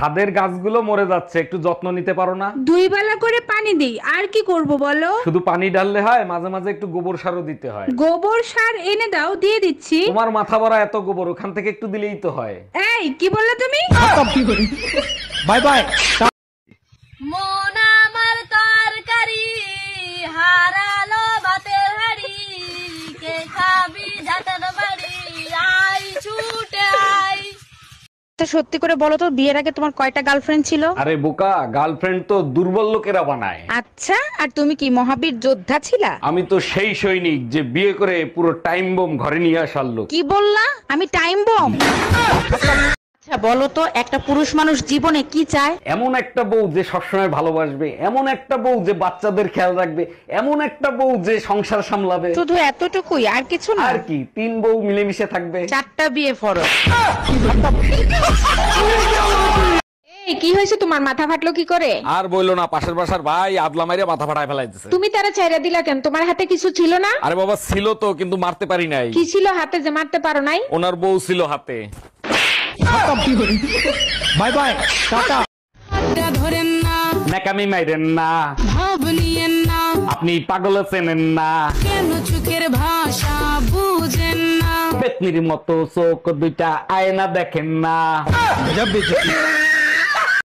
ছাদের গাছগুলো মরে যাচ্ছে, একটু যত্ন নিতে পারো না? 2 বেলা করে পানি দেই, আর কি করব বলো? শুধু পানি ঢাললে হয়? মাঝে মাঝে একটু গোবর সারও দিতে হয়। গোবর সার এনে দাও, দিয়ে দিচ্ছি। তোমার মাথা ভরা এত গোবর, ওখান থেকে একটু দিলেই তো হয়। এই কি বললে তুমি? Bye bye. মন আমার তরকারি হারালো বাতের হাড়ি, কে খাবি জাতের বাড়ি, আই ছুটে আই। সত্যি করে বলো তো, বিয়ের আগে তোমার কয়টা গার্লফ্রেন্ড ছিল? আরে বোকা, গার্লফ্রেন্ড তো দুর্বল লোকেরা বানায়। আচ্ছা, আর তুমি কি মহাবীর যোদ্ধা ছিলা? আমি তো সেই সৈনিক যে বিয়ে করে পুরো টাইম বোম ঘরে নিয়ে আসার লোক। কি বললা? আমি টাইম বম? আচ্ছা বলো তো, একটা পুরুষ মানুষ জীবনে কি চায়? এমন একটা বউ যে সবসময় ভালোবাসবে, এমন একটা বউ যে বাচ্চাদের খেয়াল রাখবে, এমন একটা বউ যে সংসার সামলাবে। শুধু এতটুকুই, আর কিছু না? আর কি, 3 বউ মিলেমিশে থাকবে। 4টা বিয়ে ফরজ। এই কি হয়েছে তোমার, মাথা ফাটলো কি করে? আর বললো না, পাশের বাসার ভাই আদলা মাইরা মাথা ফাটায় ফেলাইতেছে। তুমি তারা চাইরা দিলা কেন? তোমার হাতে কিছু ছিল না? আরে বাবা ছিল তো, কিন্তু মারতে পারি নাই। কি ছিল হাতে যে মারতে পারো নাই? ওনার বউ ছিল হাতে। Bye bye, tata. ধরেন না, নাকামি মাইরেন না, ভাব নিয়েন না, আপনি পাগল চেনেন না। কেন চোখের ভাষা বুঝেন না। পেতনির মতো চোখ দুইটা, আয়না দেখেন না।